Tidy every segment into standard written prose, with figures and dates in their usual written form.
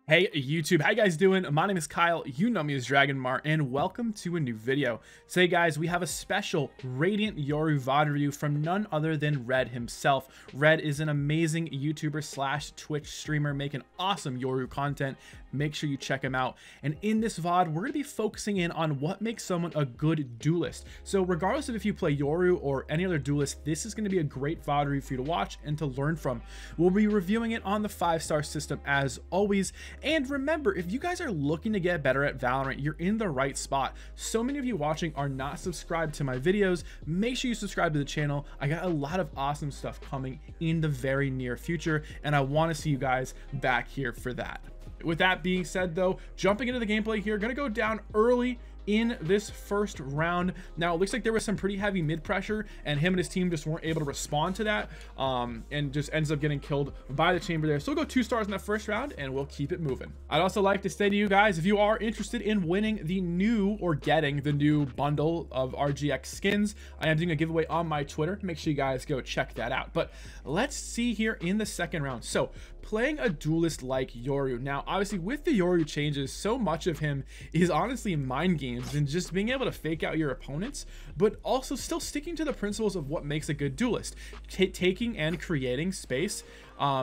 Hey YouTube, how you guys doing? My name is Kyle, you know me as Dragonmar, and welcome to a new video. Today guys, we have a special Radiant Yoru VOD review from none other than Red himself. Red is an amazing YouTuber slash Twitch streamer making awesome Yoru content. Make sure you check him out. And in this VOD, we're going to be focusing in on what makes someone a good duelist. So regardless of if you play Yoru or any other duelist, this is going to be a great VOD review for you to watch and to learn from. We'll be reviewing it on the 5-star system as always. And remember, if you guys are looking to get better at Valorant, you're in the right spot. So many of you watching are not subscribed to my videos. Make sure you subscribe to the channel. I got a lot of awesome stuff coming in the very near future, and I want to see you guys back here for that. With that being said though, jumping into the gameplay here, gonna go down early in this first round. Now it looks like there was some pretty heavy mid pressure and him and his team just weren't able to respond to that, and just ends up getting killed by the chamber there. So we'll go 2 stars in that first round and we'll keep it moving. I'd also like to say to you guys, if you are interested in winning the new or getting the new bundle of RGX skins, I am doing a giveaway on my Twitter. Make sure you guys go check that out. But let's see here in the second round. So playing a duelist like Yoru. Now obviously with the Yoru changes, so much of him is honestly mind games and just being able to fake out your opponents, but also still sticking to the principles of what makes a good duelist. Taking and creating space,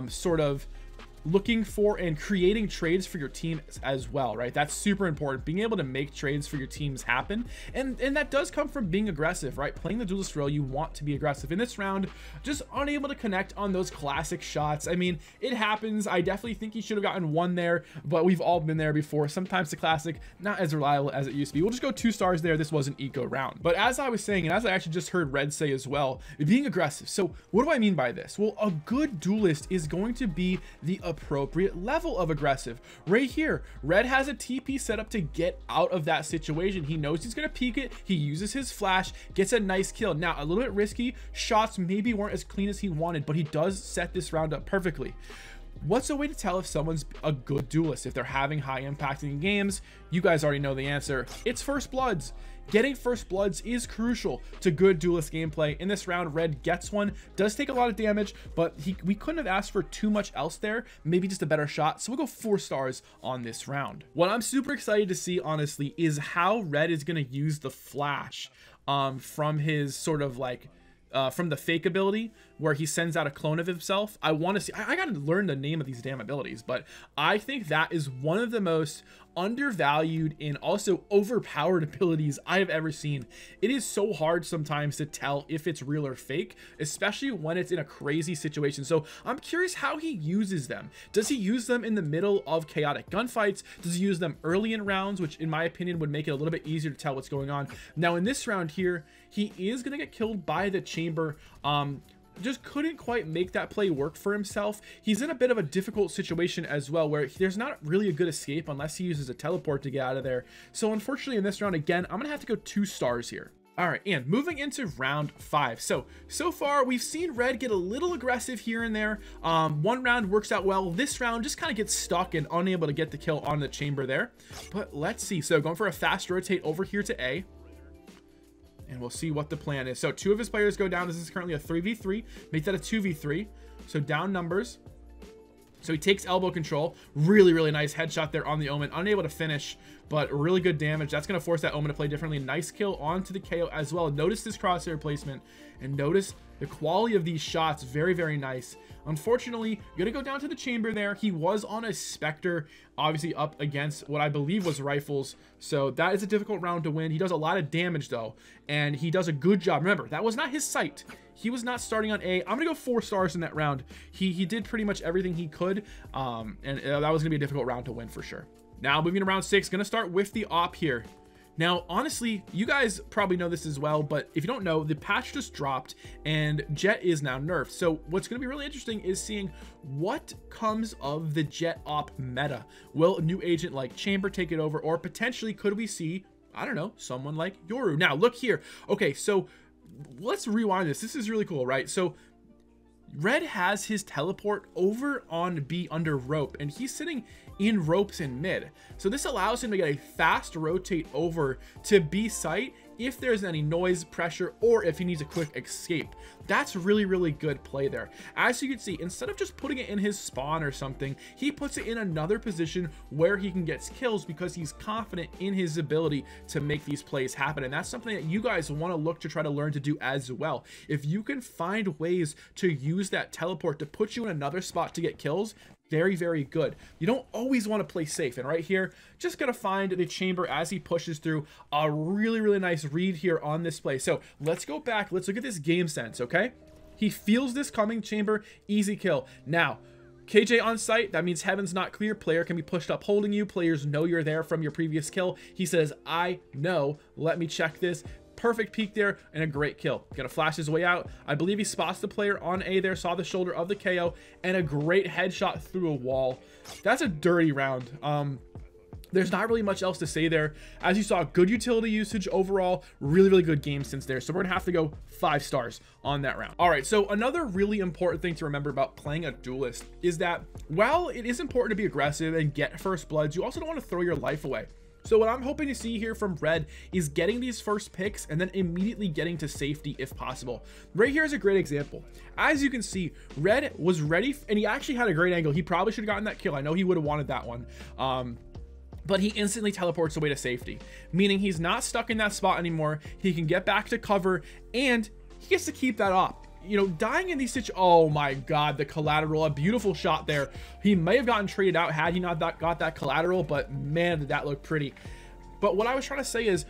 sort of looking for and creating trades for your team as well, right? That's super important, being able to make trades for your teams happen, and that does come from being aggressive, right? Playing the duelist role, you want to be aggressive. In this round, just unable to connect on those classic shots. I mean, it happens. I definitely think he should have gotten 1 there, but we've all been there before. Sometimes the classic not as reliable as it used to be. We'll just go 2 stars there. This was an eco round. But as I was saying, and as I actually just heard Red say as well, being aggressive. So what do I mean by this? Well, a good duelist is going to be the appropriate level of aggressive. Right here, Red has a TP set up to get out of that situation. He knows he's going to peek it. He uses his flash, gets a nice kill. Now, a little bit risky. Shots maybe weren't as clean as he wanted, but he does set this round up perfectly. What's a way to tell if someone's a good duelist, if they're having high impact in games? You guys already know the answer. It's first bloods. Getting first bloods is crucial to good duelist gameplay. In this round, Red gets 1, does take a lot of damage, but we couldn't have asked for too much else there, maybe just a better shot. So we'll go 4 stars on this round. What I'm super excited to see, honestly, is how Red is going to use the flash from his sort of like from the fake ability where he sends out a clone of himself. I want to see, I got to learn the name of these damn abilities, but I think that is one of the most undervalued and also overpowered abilities I have ever seen. It is so hard sometimes to tell if it's real or fake, especially when it's in a crazy situation. So I'm curious how he uses them. Does he use them in the middle of chaotic gunfights? Does he use them early in rounds, which in my opinion would make it a little bit easier to tell what's going on? Now in this round here, he is going to get killed by the chamber. Just couldn't quite make that play work for himself. He's in a bit of a difficult situation as well, where there's not really a good escape unless he uses a teleport to get out of there. So unfortunately in this round, again, I'm gonna have to go 2 stars here. All right, and moving into round 5. So far we've seen Red get a little aggressive here and there. 1 round works out well. This round just kind of gets stuck and unable to get the kill on the chamber there. But let's see. So going for a fast rotate over here to A, and we'll see what the plan is. So 2 of his players go down. This is currently a 3v3. Make that a 2v3. So down numbers. So he takes elbow control. Really nice headshot there on the Omen. Unable to finish, but really good damage. That's going to force that Omen to play differently. Nice kill onto the KO as well. Notice this crosshair placement and notice the quality of these shots. Very nice. Unfortunately, gonna go down to the chamber there. He was on a Spectre, obviously up against what I believe was rifles. So that is a difficult round to win. He does a lot of damage though, and he does a good job. Remember, that was not his site. He was not starting on A. I'm gonna go 4 stars in that round. He did pretty much everything he could, and that was gonna be a difficult round to win for sure. Now moving to round 6, gonna start with the op here. Now, honestly, you guys probably know this as well, but if you don't know, the patch just dropped and Jet is now nerfed. So what's going to be really interesting is seeing what comes of the Jet op meta. Will a new agent like Chamber take it over, or potentially could we see, I don't know, someone like Yoru? Now, look here. Okay, so let's rewind this. This is really cool, right? So Red has his teleport over on B under rope, and he's sitting in ropes in mid. So this allows him to get a fast rotate over to B site if there's any noise, pressure, or if he needs a quick escape. That's really good play there. As you can see, instead of just putting it in his spawn or something, he puts it in another position where he can get kills because he's confident in his ability to make these plays happen. And that's something that you guys want to look to try to learn to do as well. If you can find ways to use that teleport to put you in another spot to get kills, very good. You don't always want to play safe, and right here, just gonna find the chamber as he pushes through. A really nice read here on this play. So let's go back, let's look at this game sense. Okay, he feels this coming, chamber, easy kill. Now KJ on site, that means heaven's not clear, player can be pushed up holding you, players know you're there from your previous kill. He says, I know, let me check this. Perfect peek there and a great kill. Gonna flash his way out. I believe he spots the player on A there, saw the shoulder of the KO, and a great headshot through a wall. That's a dirty round. There's not really much else to say there. As you saw, good utility usage overall, really good game sense there. So we're gonna have to go 5 stars on that round. All right, so another really important thing to remember about playing a duelist is that while it is important to be aggressive and get first bloods, you also don't want to throw your life away. So what I'm hoping to see here from Red is getting these first picks and then immediately getting to safety if possible. Right here is a great example. As you can see, Red was ready and he actually had a great angle. He probably should have gotten that kill. I know he would have wanted that one. But he instantly teleports away to safety, meaning he's not stuck in that spot anymore. He can get back to cover and he gets to keep that up. You know, dying in these situations, oh my god, the collateral, a beautiful shot there. He may have gotten traded out had he not got that collateral, but man, did that look pretty. But what I was trying to say is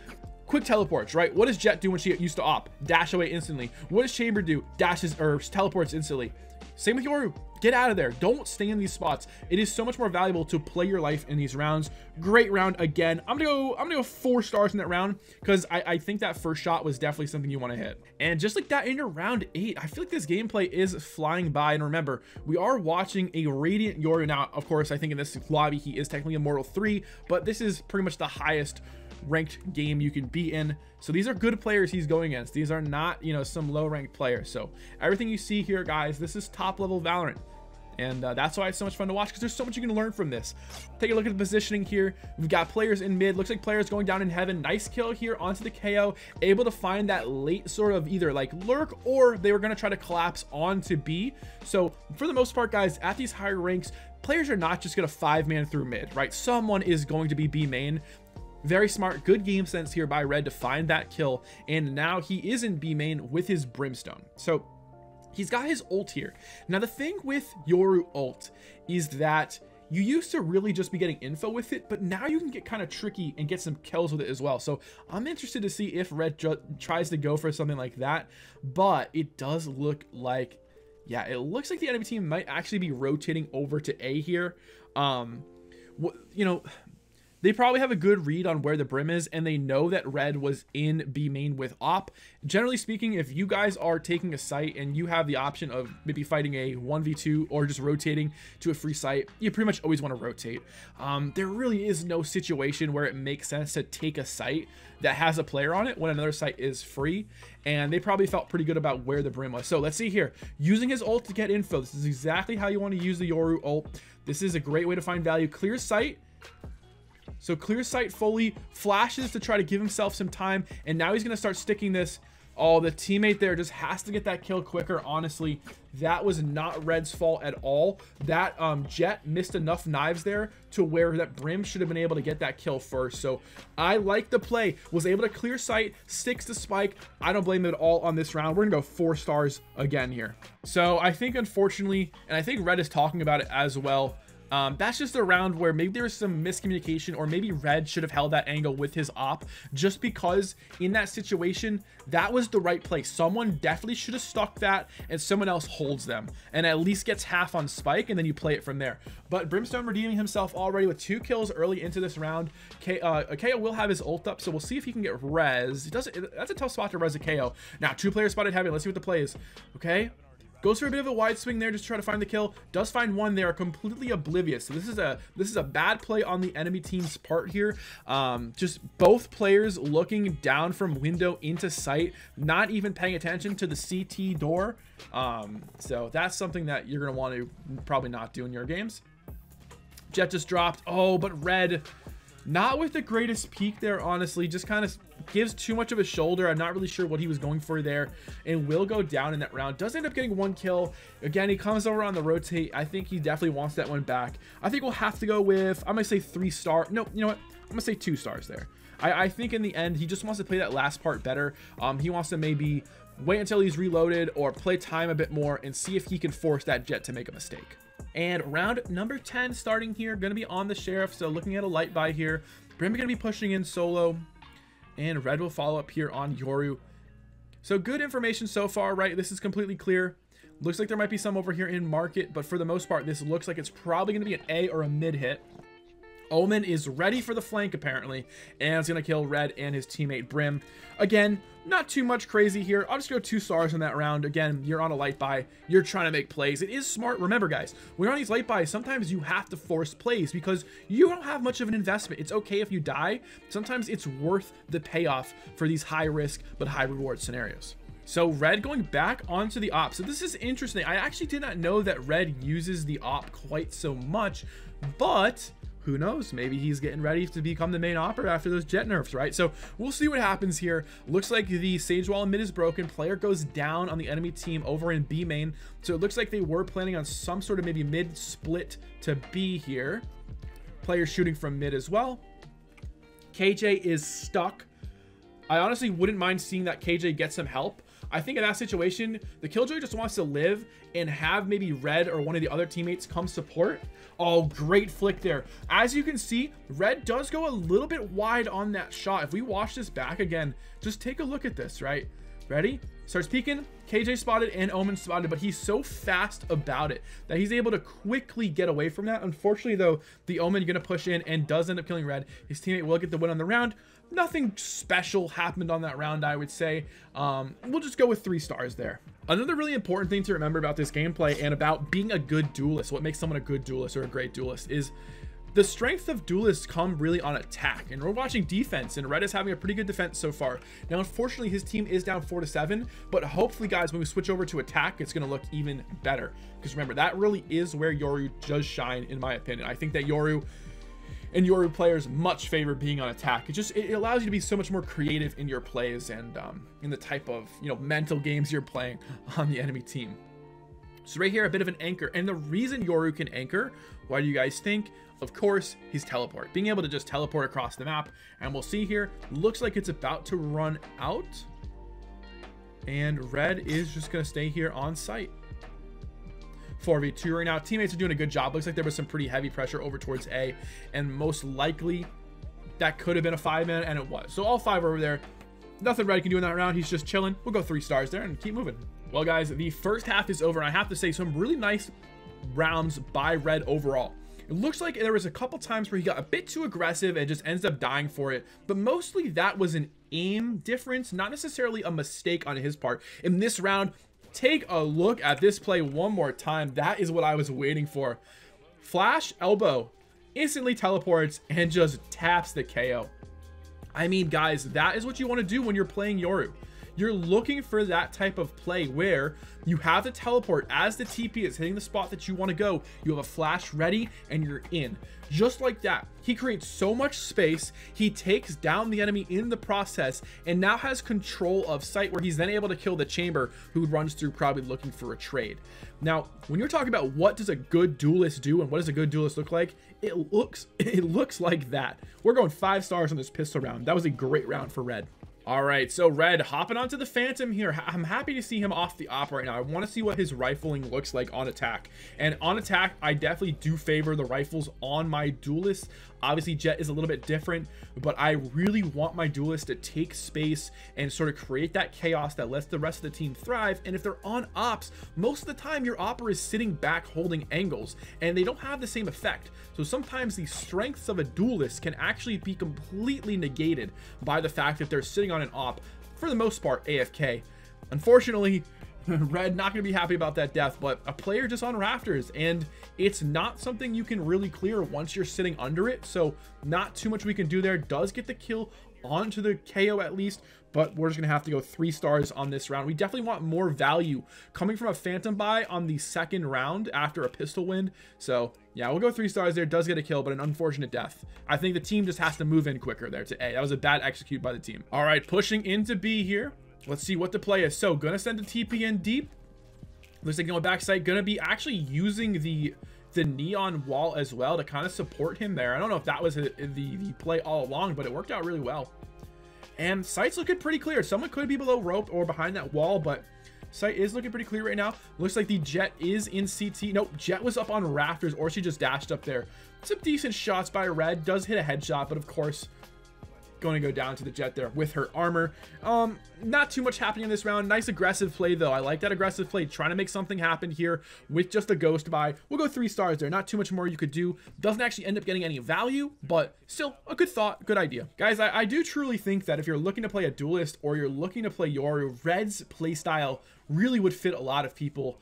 quick teleports, right? What does Jet do when she used to op? Dash away instantly. What does Chamber do? Dashes or teleports instantly. Same with Yoru. Get out of there. Don't stay in these spots. It is so much more valuable to play your life in these rounds. Great round again. I'm gonna go 4 stars in that round because I think that first shot was definitely something you want to hit. And just like that into round 8, I feel like this gameplay is flying by. And remember, we are watching a Radiant Yoru. Now, of course, I think in this lobby he is technically Immortal 3, but this is pretty much the highest ranked game you can be in. So these are good players he's going against. These are not, you know, some low ranked players. So everything you see here, guys, this is top level Valorant. And that's why it's so much fun to watch, because there's so much you can learn from this. Take a look at the positioning here. We've got players in mid. Looks like players going down in heaven. Nice kill here onto the KO. Able to find that late sort of either like lurk, or they were going to try to collapse onto B. So for the most part, guys, at these higher ranks, players are not just going to 5-man through mid, right? Someone is going to be B main. Very smart, good game sense here by Red to find that kill. And now he is in B main with his Brimstone. So he's got his ult here. Now the thing with Yoru ult is that you used to really just be getting info with it, but now you can get kind of tricky and get some kills with it as well. So I'm interested to see if Red tries to go for something like that, but it does look like, yeah, it looks like the enemy team might actually be rotating over to A here. You know, they probably have a good read on where the Brim is, and they know that Red was in B main with op. Generally speaking, if you guys are taking a site and you have the option of maybe fighting a 1v2 or just rotating to a free site, you pretty much always want to rotate. There really is no situation where it makes sense to take a site that has a player on it when another site is free, and they probably felt pretty good about where the Brim was. So let's see here, using his ult to get info. This is exactly how you want to use the Yoru ult. This is a great way to find value. Clear sight. So clear sight fully, flashes to try to give himself some time, and now he's going to start sticking this. Oh, the teammate there just has to get that kill quicker. Honestly, that was not Red's fault at all. That Jet missed enough knives there to where that Brim should have been able to get that kill first. So I like the play, was able to clear sight, sticks the spike. I don't blame it at all on this round. We're gonna go 4 stars again here. So I think, unfortunately, and I think Red is talking about it as well, that's just a round where maybe there was some miscommunication, or maybe Red should have held that angle with his op, just because in that situation, that was the right play. Someone definitely should have stuck that, and someone else holds them and at least gets half on spike, and then you play it from there. But Brimstone redeeming himself already with 2 kills early into this round. KO will have his ult up, so we'll see if he can get res. That's a tough spot to res a KO. Now 2 players spotted heavy. Let's see what the play is. Okay, goes for a bit of a wide swing there, just try to find the kill. Does find one. They are completely oblivious. So this is a bad play on the enemy team's part here. Just both players looking down from window into sight, not even paying attention to the CT door. So that's something that you're gonna want to probably not do in your games. Jet just dropped. Oh, but Red Not with the greatest peak there, honestly. Just kind of gives too much of a shoulder. I'm not really sure what he was going for there, and will go down in that round. Does end up getting 1 kill. Again, he comes over on the rotate. I think he definitely wants that one back. I think we'll have to go with, I'm gonna say 3 star. No, you know what? I'm gonna say 2 stars there. I think in the end, he just wants to play that last part better. He wants to maybe wait until he's reloaded or play time a bit more and see if he can force that Jet to make a mistake. And round number 10 starting here, going to be on the Sheriff. So looking at a light buy here. Brim going to be pushing in solo. And Red will follow up here on Yoru. So good information so far, right? This is completely clear. Looks like there might be some over here in market. But for the most part, this looks like it's probably going to be an A or a mid hit. Omen is ready for the flank, apparently, and it's going to kill Red and his teammate Brim. Again, not too much crazy here. I'll just go 2 stars in that round. Again, you're on a light buy. You're trying to make plays. It is smart. Remember, guys, when you're on these light buys, sometimes you have to force plays because you don't have much of an investment. It's okay if you die. Sometimes it's worth the payoff for these high risk but high reward scenarios. So Red going back onto the op. So this is interesting. I actually did not know that Red uses the op quite so much, but who knows? Maybe he's getting ready to become the main operator after those Jet nerfs, right? So we'll see what happens here. Looks like the Sage Wall in mid is broken. Player goes down on the enemy team over in B main. So it looks like they were planning on some sort of maybe mid split to B here. Player shooting from mid as well. KJ is stuck. I honestly wouldn't mind seeing that KJ get some help. I think in that situation, the Killjoy just wants to live and have maybe Red or one of the other teammates come support. Oh, great flick there. As you can see, Red does go a little bit wide on that shot. If we watch this back again, just take a look at this, right? Ready? Starts peeking. KJ spotted and Omen spotted, but he's so fast about it that he's able to quickly get away from that. Unfortunately, though, the Omen going to push in and does end up killing Red. His teammate will get the win on the round. Nothing special happened on that round, I would say. We'll just go with 3 stars there. Another really important thing to remember about this gameplay and about being a good duelist, what makes someone a good duelist or a great duelist, is the strength of duelists come really on attack. And we're watching defense, and Red is having a pretty good defense so far. Now, unfortunately, his team is down 4-7, but hopefully, guys, when we switch over to attack, it's going to look even better. Because remember, that really is where Yoru does shine, in my opinion. I think that Yoru and Yoru players much favor being on attack. It allows you to be so much more creative in your plays and in the type of, you know, mental games you're playing on the enemy team. So right here, a bit of an anchor. And the reason Yoru can anchor, why do you guys think? Of course, he's teleport. Being able to just teleport across the map. And we'll see here, looks like it's about to run out. And Red is just going to stay here on site. 4v2 right now. Teammates are doing a good job. Looks like there was some pretty heavy pressure over towards A, and most likely that could have been a 5-man, and it was. So all 5 are over there. Nothing Red can do in that round. He's just chilling. We'll go 3 stars there and keep moving. Well, guys, the first half is over, and I have to say some really nice rounds by Red overall. It looks like there was a couple times where he got a bit too aggressive and just ends up dying for it, but mostly that was an aim difference, not necessarily a mistake on his part. In this round, take a look at this play one more time. That is what I was waiting for. Flash, elbow, instantly teleports and just taps the KO. I mean, guys, that is what you want to do when you're playing Yoru. You're looking for that type of play where you have the teleport as the TP is hitting the spot that you want to go. You have a flash ready and you're in. Just like that. He creates so much space. He takes down the enemy in the process and now has control of sight where he's then able to kill the chamber who runs through probably looking for a trade. Now, when you're talking about what does a good duelist do and what does a good duelist look like, it looks like that. We're going 5 stars on this pistol round. That was a great round for Red. All right, so Red hopping onto the Phantom here. I'm happy to see him off the op right now. I want to see what his rifling looks like on attack. And on attack, I definitely do favor the rifles on my duelist. Obviously, Jet is a little bit different, but I really want my duelist to take space and sort of create that chaos that lets the rest of the team thrive. And if they're on ops, most of the time your opera is sitting back holding angles, and they don't have the same effect. So sometimes the strengths of a duelist can actually be completely negated by the fact that they're sitting on an op, for the most part, AFK. Unfortunately, Red not going to be happy about that death, but a player just on rafters, and it's not something you can really clear once you're sitting under it, so not too much we can do there. Does get the kill onto the KO at least, but we're just gonna have to go 3 stars on this round. We definitely want more value coming from a phantom buy on the second round after a pistol win. So yeah, we'll go 3 stars there. Does get a kill, but an unfortunate death. I think the team just has to move in quicker there to A. That was a bad execute by the team. All right, pushing into B here. Let's see what the play is. So gonna send a TP in deep. Looks like going backside, gonna be actually using the neon wall as well to kind of support him there. I don't know if that was the play all along, but it worked out really well. And sight's looking pretty clear. Someone could be below rope or behind that wall, but sight is looking pretty clear right now. Looks like the Jet is in CT. Nope, Jet was up on rafters, or she just dashed up there. Some decent shots by Red. Does hit a headshot, but of course going to go down to the Jet there with her armor. Not too much happening in this round. Nice aggressive play though. I like that aggressive play, trying to make something happen here with just a ghost buy. We'll go 3 stars there. Not too much more you could do. Doesn't actually end up getting any value, but still a good thought, good idea. Guys, I do truly think that if you're looking to play a Duelist or you're looking to play Yoru, Red's playstyle really would fit a lot of people.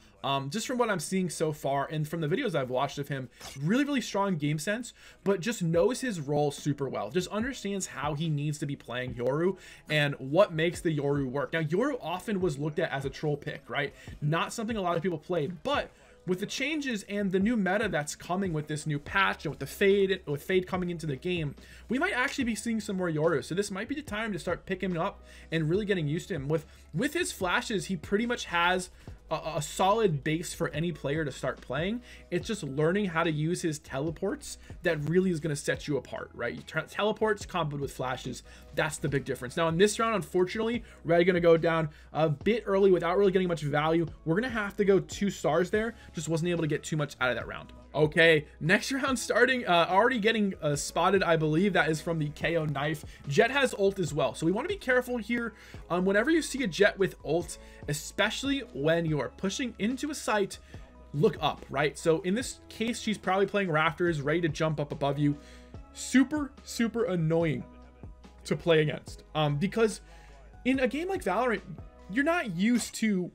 Just from what I'm seeing so far and from the videos I've watched of him, really strong game sense, but just knows his role super well. Just understands how he needs to be playing Yoru and what makes the Yoru work. Now, Yoru often was looked at as a troll pick, right? Not something a lot of people played, but with the changes and the new meta that's coming with this new patch and with the fade coming into the game, we might actually be seeing some more Yoru. So this might be the time to start picking him up and really getting used to him. With his flashes, he pretty much has a solid base for any player to start playing. It's just learning how to use his teleports that really is going to set you apart, right? Teleports comboed with flashes, that's the big difference. Now in this round, unfortunately, Red going to go down a bit early without really getting much value. We're going to have to go 2 stars there. Just wasn't able to get too much out of that round. Okay, next round starting, already getting spotted, I believe. That is from the KO knife. Jet has ult as well, so we want to be careful here. Whenever you see a Jet with ult, especially when you are pushing into a site, look up, right? So in this case, she's probably playing rafters, ready to jump up above you. Super annoying to play against, because in a game like Valorant, you're not used to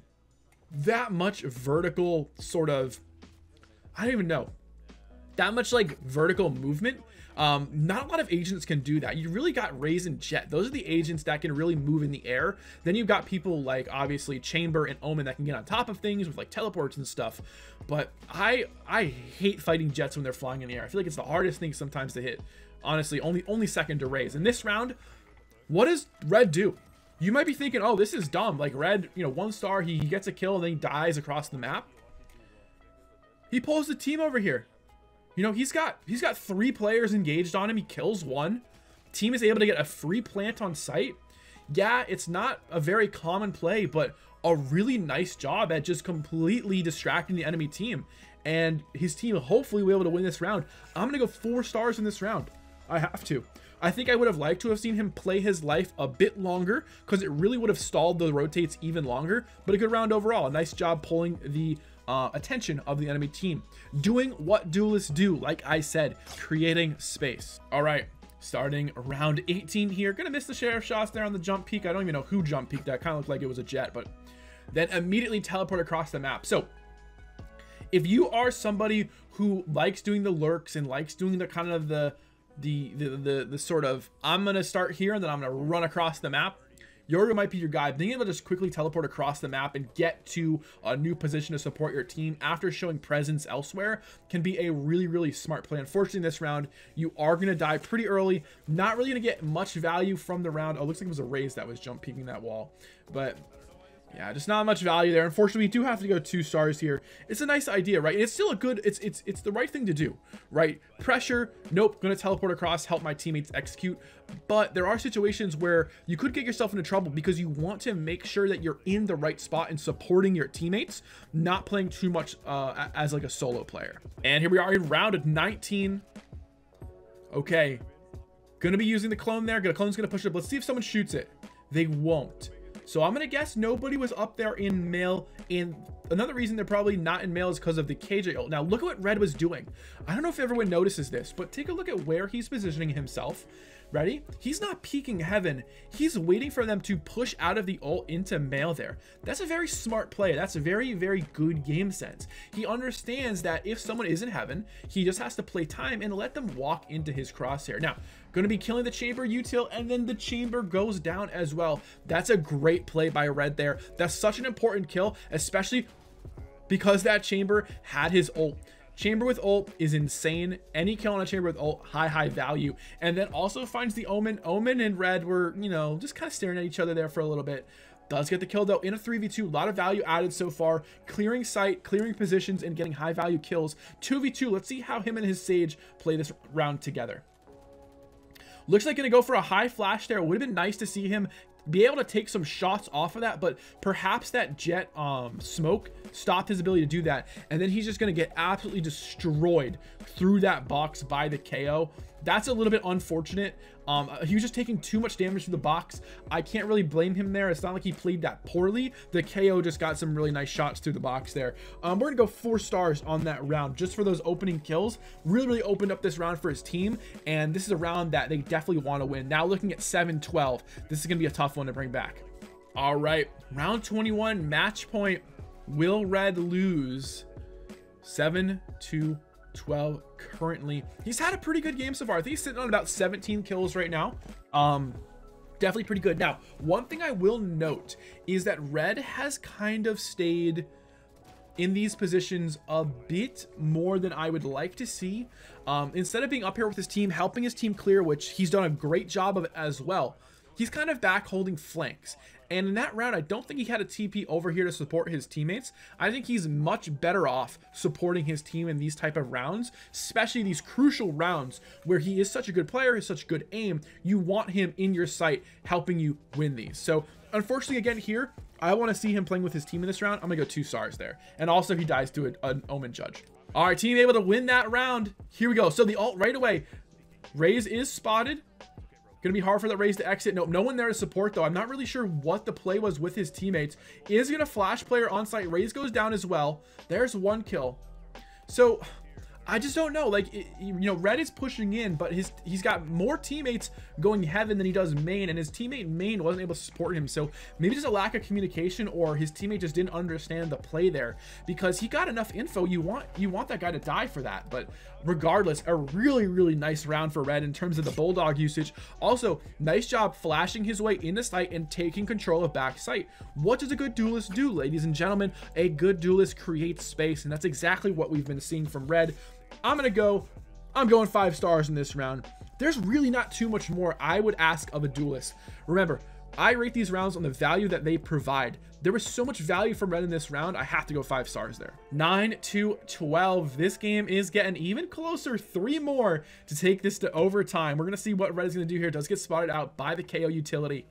that much vertical sort of, I don't even know, that much like vertical movement. Not a lot of agents can do that. You really got Raze and Jet. Those are the agents that can really move in the air. Then you've got people like obviously Chamber and Omen that can get on top of things with like teleports and stuff. But I hate fighting Jets when they're flying in the air. I feel like it's the hardest thing sometimes to hit. Honestly, only second to Raze. In this round, what does Red do? You might be thinking, oh, this is dumb. Like Red, you know, 1 star, he gets a kill and then he dies across the map. He pulls the team over here. You know, he's got 3 players engaged on him. He kills 1. Team is able to get a free plant on site. Yeah, it's not a very common play, but a really nice job at just completely distracting the enemy team. And his team hopefully will be able to win this round. I'm going to go 4 stars in this round. I have to. I think I would have liked to have seen him play his life a bit longer because it really would have stalled the rotates even longer. But a good round overall. A nice job pulling the attention of the enemy team, doing what duelists do, like I said, creating space. All right, starting round 18 here. Gonna miss the sheriff shots there on the jump peak. I don't even know who jump peaked that. Kind of looked like it was a Jet, but then immediately teleport across the map. So if you are somebody who likes doing the lurks and likes doing the kind of the sort of, I'm gonna start here and then I'm gonna run across the map, Yoru might be your guy. Being able to just quickly teleport across the map and get to a new position to support your team after showing presence elsewhere can be a really smart play. Unfortunately, in this round, you are going to die pretty early. Not really going to get much value from the round. Oh, looks like it was a Raze that was jump peeking that wall. But yeah, just not much value there. Unfortunately, we do have to go 2 stars here. It's a nice idea, right? And it's still a good, it's the right thing to do, right? Pressure, nope, gonna teleport across, help my teammates execute. But there are situations where you could get yourself into trouble because you want to make sure that you're in the right spot and supporting your teammates, not playing too much as like a solo player. And here we are in round 19. Okay, gonna be using the clone there. Clone's gonna push it up. Let's see if someone shoots it. They won't. So I'm gonna guess nobody was up there in male in another reason they're probably not in mail is because of the KJ ult. Now look at what Red was doing. I don't know if everyone notices this, but take a look at where he's positioning himself. Ready? He's not peeking heaven. He's waiting for them to push out of the ult into mail there. That's a very smart play. That's a very, very good game sense. He understands that if someone is in heaven, he just has to play time and let them walk into his crosshair. Now, going to be killing the chamber util, and then the chamber goes down as well. That's a great play by Red there. That's such an important kill, especially because that chamber had his ult. Chamber with ult is insane. Any kill on a chamber with ult, high value. And then also finds the Omen. Omen and Red were, you know, just kind of staring at each other there for a little bit. Does get the kill though in a 3v2. A lot of value added so far. Clearing sight, clearing positions, and getting high value kills. 2v2. Let's see how him and his Sage play this round together. Looks like gonna go for a high flash there. It would have been nice to see him be able to take some shots off of that, but perhaps that jet smoke stopped his ability to do that, and then he's just going to get absolutely destroyed through that box by the KO. That's a little bit unfortunate. He was just taking too much damage to the box. I can't really blame him there. It's not like he played that poorly. The KO just got some really nice shots through the box there. We're gonna go 4 stars on that round just for those opening kills. Really opened up this round for his team, and this is a round that they definitely want to win. Now looking at 7-12, this is gonna be a tough one to bring back. All right, round 21, match point. Will Red lose? 7-12 currently. He's had a pretty good game so far. I think he's sitting on about 17 kills right now. Definitely pretty good. Now, one thing I will note is that Red has kind of stayed in these positions a bit more than I would like to see. Instead of being up here with his team, helping his team clear, which he's done a great job of as well, he's kind of back holding flanks. And in that round, I don't think he had a TP over here to support his teammates. I think he's much better off supporting his team in these type of rounds, especially these crucial rounds where he is such a good player, has such good aim. You want him in your sight, helping you win these. So unfortunately, again, here, I want to see him playing with his team in this round. I'm going to go 2 stars there. And also he dies to an Omen judge. All right, team able to win that round. Here we go. So the ult right away. Raze is spotted. Gonna be hard for the Raze to exit. Nope, no one there to support though. I'm not really sure what the play was with his teammates. Is gonna flash player on site. Raze goes down as well. There's 1 kill. So I just don't know. Like, you know, Red is pushing in, but he's got more teammates going heaven than he does main, and his teammate main wasn't able to support him. So maybe just a lack of communication, or his teammate just didn't understand the play there, because he got enough info. You want that guy to die for that. But regardless, a really nice round for Red in terms of the bulldog usage. Also, nice job flashing his way into sight and taking control of back sight. What does a good duelist do, ladies and gentlemen? A good duelist creates space, and that's exactly what we've been seeing from Red. I'm going 5 stars in this round. There's really not too much more I would ask of a duelist. Remember, I rate these rounds on the value that they provide. There was so much value from Red in this round, I have to go 5 stars there. 9-12. This game is getting even closer. 3 more to take this to overtime. We're going to see what Red is going to do here. It does get spotted out by the KO utility.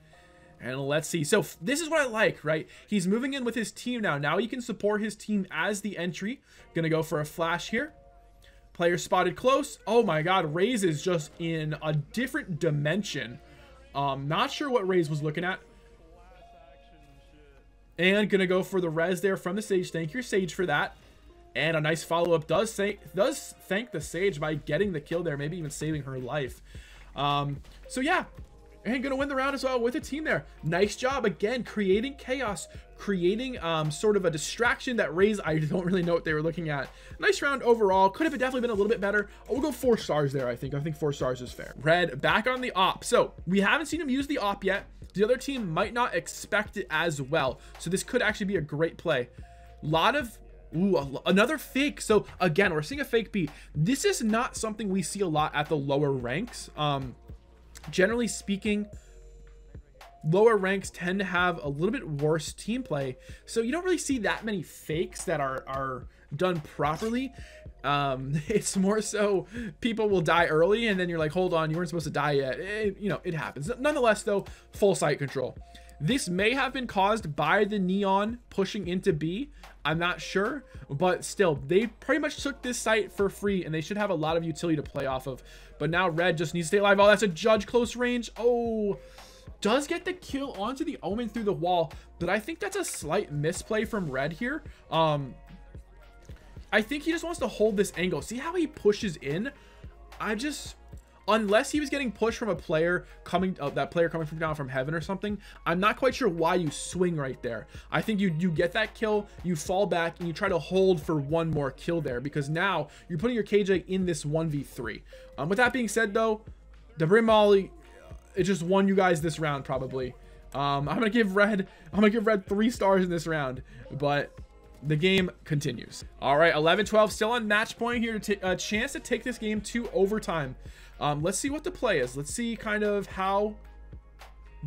And let's see. So this is what I like, right? He's moving in with his team now. Now he can support his team as the entry. Going to go for a flash here. Player spotted close. Oh my god, Raze is just in a different dimension. Not sure what Raze was looking at. And gonna go for the res there from the Sage. Thank your Sage for that. And a nice follow-up does thank the Sage by getting the kill there, maybe even saving her life. So yeah, and gonna win the round as well with a team there. Nice job again, creating chaos, creating sort of a distraction that Raze, I don't really know what they were looking at. Nice round overall. Could have definitely been a little bit better. We'll go 4 stars there. I think 4 stars is fair. Red back on the op. So we haven't seen him use the op yet. The other team might not expect it as well, so this could actually be a great play. Lot of another fake. So again, we're seeing a fake B. This is not something we see a lot at the lower ranks. Generally speaking, lower ranks tend to have a little bit worse team play, so you don't really see that many fakes that are done properly. It's more so people will die early and then you're like, hold on, you weren't supposed to die yet. You know, it happens. Nonetheless though, full sight control. This may have been caused by the neon pushing into B. I'm not sure, but still, they pretty much took this site for free and they should have a lot of utility to play off of. But now Red just needs to stay alive. Oh, that's a judge close range. Oh, Does get the kill onto the Omen through the wall, but I think that's a slight misplay from Red here. I think he just wants to hold this angle. See how he pushes in? Unless he was getting pushed from a player coming, that player coming from down from heaven or something, I'm not quite sure why you swing right there. I think you get that kill, you fall back, and you try to hold for one more kill there, because now you're putting your KJ in this 1v3. With that being said, though, the Brim Molly, it just won you guys this round probably. I'm gonna give Red 3 stars in this round, but the game continues. All right, 11-12, still on match point here to a chance to take this game to overtime. Let's see what the play is. Let's see kind of how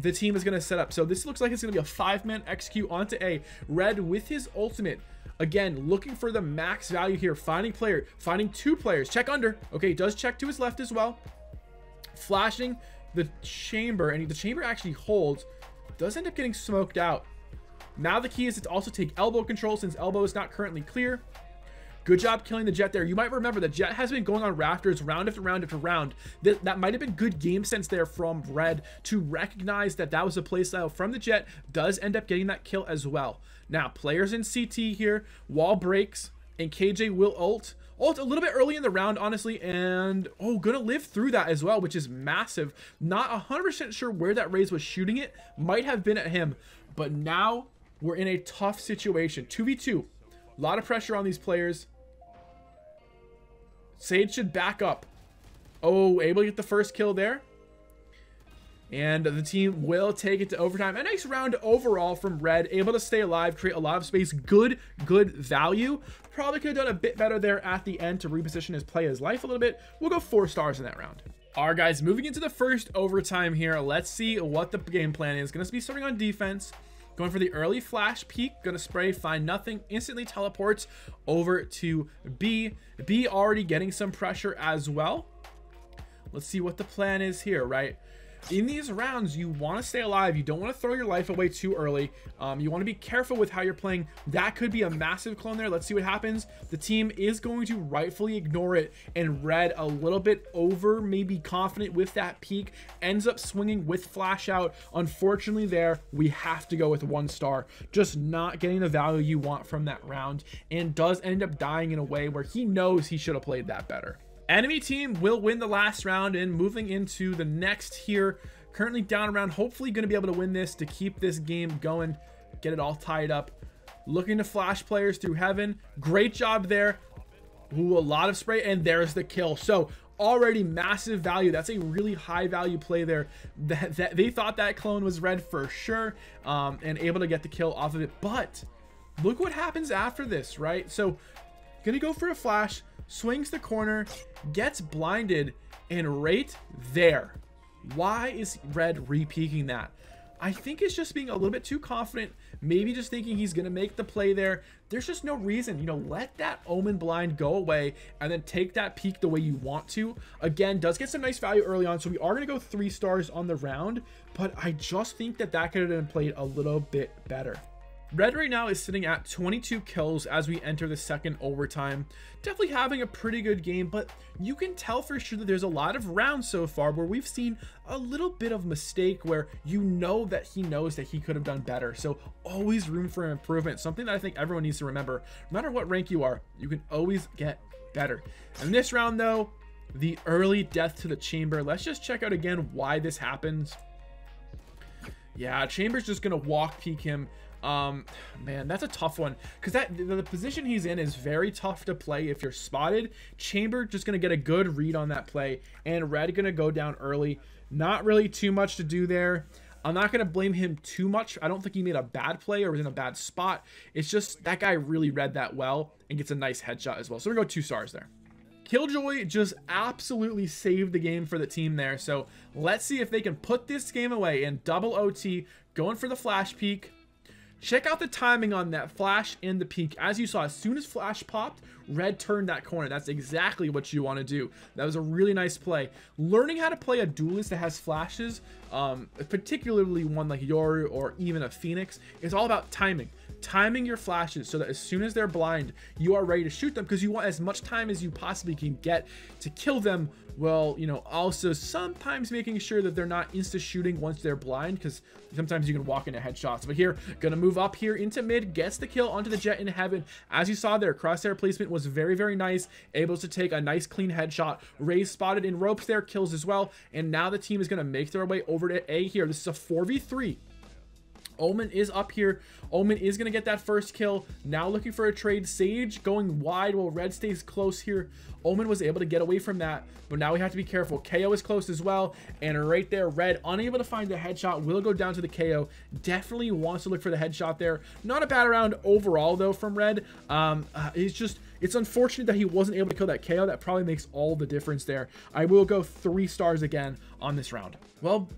the team is going to set up. So this looks like it's going to be a 5-man execute onto A. Red with his ultimate. Again, looking for the max value here. Finding 2 players. Check under. Okay, does check to his left as well. Flashing the chamber, and the chamber actually holds. Does end up getting smoked out. Now the key is to also take elbow control, since elbow is not currently clear. Good job killing the Jet there. You might remember the Jet has been going on rafters round after round after round. That might have been good game sense there from Red to recognize that that was a playstyle from the Jet. Does end up getting that kill as well. Now, players in CT here. Wall breaks, and KJ will ult a little bit early in the round, honestly, and gonna live through that as well, which is massive. Not 100% sure where that Raze was shooting it. Might have been at him, but now we're in a tough situation. 2v2. A lot of pressure on these players. Sage should back up. Able to get the first kill there. And the team will take it to overtime. A nice round overall from Red. Able to stay alive, create a lot of space. Good value. Probably could have done a bit better there at the end to reposition his play, his life a little bit. We'll go 4 stars in that round. All right, guys, moving into the first overtime here. Let's see what the game plan is. Going to be starting on defense. Going for the early flash peek. Gonna spray, find nothing. Instantly teleports over to B. B already getting some pressure as well. Let's see what the plan is here, right? In these rounds, you want to stay alive. You don't want to throw your life away too early. You want to be careful with how you're playing. That could be a massive clone there. Let's see what happens. The team is going to rightfully ignore it, and Red, a little bit over, maybe confident with that peak, ends up swinging with flash out. Unfortunately there, we have to go with 1 star. Just not getting the value you want from that round, and does end up dying in a way where he knows he should have played that better. Enemy team will win the last round, and moving into the next here, currently down around, hopefully going to be able to win this to keep this game going, get it all tied up. Looking to flash players through heaven. Great job there. A lot of spray, and there's the kill. So already massive value. That's a really high value play there. That they thought that clone was Red for sure, and able to get the kill off of it. But look what happens after this, right? So gonna go for a flash, swings the corner, gets blinded, and right there, why is Red re-peeking that? I think it's just being a little bit too confident, maybe just thinking he's gonna make the play there. There's just no reason, you know, let that Omen blind go away and then take that peek the way you want to. Again, does get some nice value early on, so we are gonna go 3 stars on the round, but I just think that that could have been played a little bit better. Red right now is sitting at 22 kills as we enter the second overtime. Definitely having a pretty good game, but you can tell for sure that there's a lot of rounds so far where we've seen a little bit of mistake where you know that he knows that he could have done better. So always room for improvement. Something that I think everyone needs to remember. No matter what rank you are, you can always get better. In this round though, the early death to the chamber. Let's just check out again why this happens. Yeah, Chamber's just gonna walk peek him. Man, that's a tough one, because the position he's in is very tough to play if you're spotted. Chamber just gonna get a good read on that play, and Red gonna go down early. Not really too much to do there. I'm not gonna blame him too much. I don't think he made a bad play or was in a bad spot. It's just that guy really read that well and gets a nice headshot as well. So we're gonna go 2 stars there. Killjoy just absolutely saved the game for the team there. So let's see if they can put this game away in double OT, going for the flash peek. Check out the timing on that flash and the peek. As you saw, as soon as flash popped, Red turned that corner. That's exactly what you want to do. That was a really nice play. Learning how to play a duelist that has flashes, particularly one like Yoru or even a Phoenix, is all about timing. timing your flashes so that as soon as they're blind, you are ready to shoot them, because you want as much time as you possibly can get to kill them. Well, you know, also sometimes making sure that they're not insta shooting once they're blind, because sometimes you can walk into headshots. But here, gonna move up here into mid, gets the kill onto the Jet in heaven. As you saw there, crosshair placement was very, very nice, able to take a nice clean headshot. Raze spotted in ropes there, kills as well, and now the team is gonna make their way over to A here. This is a 4v3. Omen is up here. Omen is going to get that first kill. Now looking for a trade. Sage going wide while Red stays close here. Omen was able to get away from that, but now we have to be careful. KO is close as well, and right there, Red unable to find the headshot, will go down to the KO. Definitely wants to look for the headshot there. Not a bad round overall though from Red. It's unfortunate that he wasn't able to kill that KO. That probably makes all the difference there. I will go 3 stars again on this round. Well,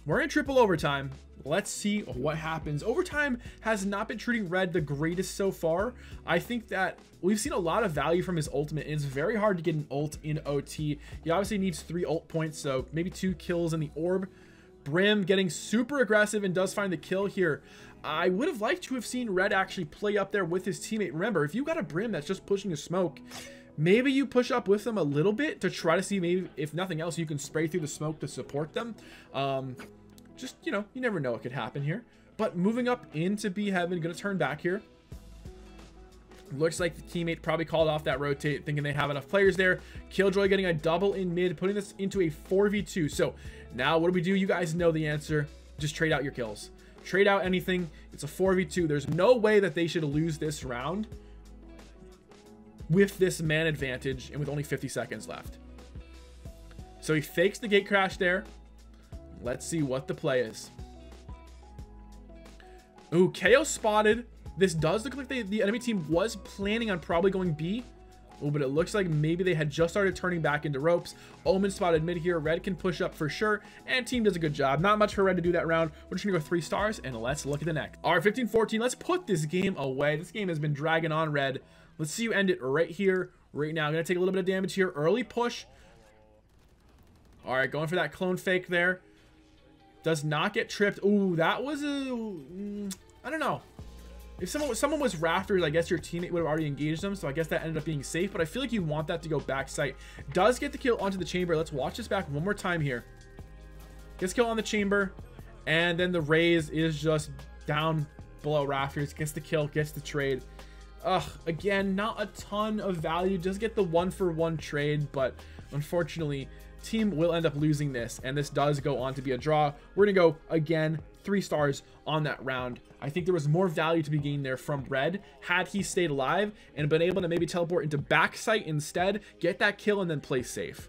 we're in triple overtime. Let's see what happens. Overtime has not been treating Red the greatest so far. I think that we've seen a lot of value from his ultimate, and it's very hard to get an ult in OT. He obviously needs 3 ult points, so maybe 2 kills in the orb. Brim getting super aggressive and does find the kill here. I would have liked to have seen Red actually play up there with his teammate. Remember, if you got a Brim that's just pushing a smoke, maybe you push up with them a little bit to try to see, maybe if nothing else, you can spray through the smoke to support them. Just, you know, you never know what could happen here. But moving up into B heaven, gonna turn back here. Looks like the teammate probably called off that rotate, thinking they have enough players there. Killjoy getting a double in mid, putting this into a 4v2. So now what do we do? You guys know the answer. Just trade out your kills. Trade out anything. It's a 4v2. There's no way that they should lose this round with this man advantage and with only 50 seconds left. So he fakes the gate crash there. Let's see what the play is. Ooh, KO spotted. This does look like the enemy team was planning on probably going B. Oh, but it looks like maybe they had just started turning back into ropes. Omen spotted mid here. Red can push up for sure, and team does a good job. Not much for Red to do that round. We're just gonna go 3 stars, and let's look at the next. All right, 15-14. Let's put this game away. This game has been dragging on Red. Let's see you end it right here, right now. I'm gonna take a little bit of damage here. Early push. All right, going for that clone fake there. Does not get tripped. Ooh, that was I don't know. If someone was rafters, I guess your teammate would have already engaged them, so I guess that ended up being safe, but I feel like you want that to go back sight. Does get the kill onto the chamber. Let's watch this back one more time here. Gets kill on the chamber, and then the Raze is just down below rafters. Gets the kill, gets the trade. Again, not a ton of value. Just get the 1-for-1 trade, but unfortunately, team will end up losing this, and this does go on to be a draw. We're gonna go again 3 stars on that round. I think there was more value to be gained there from Red had he stayed alive and been able to maybe teleport into backside instead, get that kill, and then play safe.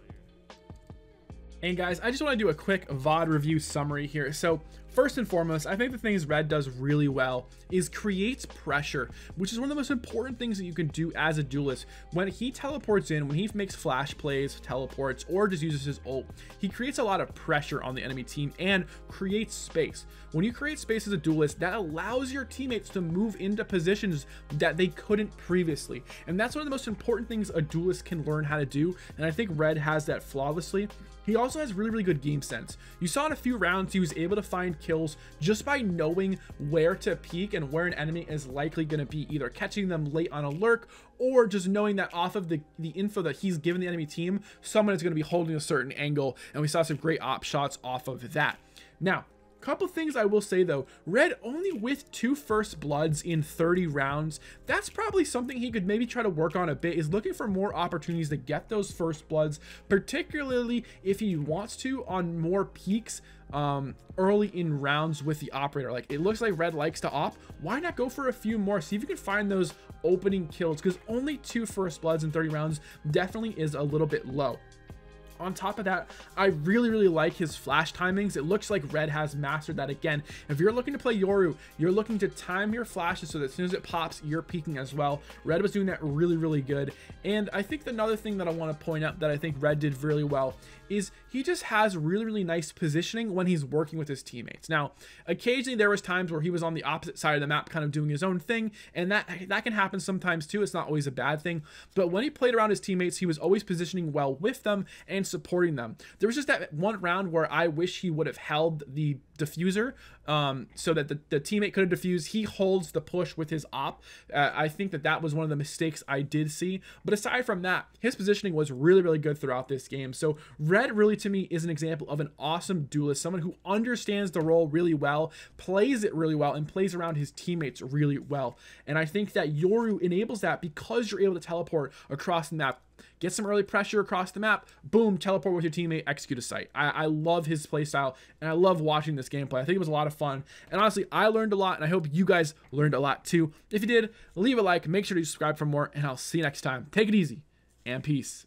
And guys, I just want to do a quick VOD review summary here. So first and foremost, I think the things Red does really well is creates pressure, which is one of the most important things that you can do as a duelist. When he teleports in, when he makes flash plays, teleports, or just uses his ult, he creates a lot of pressure on the enemy team and creates space. When you create space as a duelist, that allows your teammates to move into positions that they couldn't previously. And that's one of the most important things a duelist can learn how to do. And I think Red has that flawlessly. He also has really, really good game sense. You saw in a few rounds, he was able to find kills just by knowing where to peek and where an enemy is likely going to be, either catching them late on a lurk or just knowing that off of the info that he's given the enemy team, someone is going to be holding a certain angle. And we saw some great op shots off of that. Now, couple things I will say though, Red only with 2 first bloods in 30 rounds. That's probably something he could maybe try to work on a bit, is looking for more opportunities to get those first bloods, particularly if he wants to on more peaks early in rounds with the operator. Like, it looks like Red likes to op. Why not go for a few more? See if you can find those opening kills, because only 2 first bloods in 30 rounds definitely is a little bit low. On top of that, I really, really like his flash timings. It looks like Red has mastered that again. If you're looking to play Yoru, you're looking to time your flashes so that as soon as it pops, you're peeking as well. Red was doing that really, really good. And I think another thing that I want to point out that I think Red did really well is he just has really, really nice positioning when he's working with his teammates. Now, occasionally there was times where he was on the opposite side of the map kind of doing his own thing, and that can happen sometimes too. It's not always a bad thing. But when he played around his teammates, he was always positioning well with them and supporting them. There was just that one round where I wish he would have held the diffuser so that the teammate could have diffused. He holds the push with his op. I think that was one of the mistakes I did see. But aside from that, his positioning was really, really good throughout this game. So Red really to me is an example of an awesome duelist, someone who understands the role really well, plays it really well, and plays around his teammates really well. And I think that Yoru enables that because you're able to teleport across the map. Get some early pressure across the map, boom, teleport with your teammate, execute a site. I love his playstyle, and I love watching this gameplay. I think it was a lot of fun, and honestly, I learned a lot, and I hope you guys learned a lot too. If you did, leave a like, make sure to subscribe for more, and I'll see you next time. Take it easy, and peace.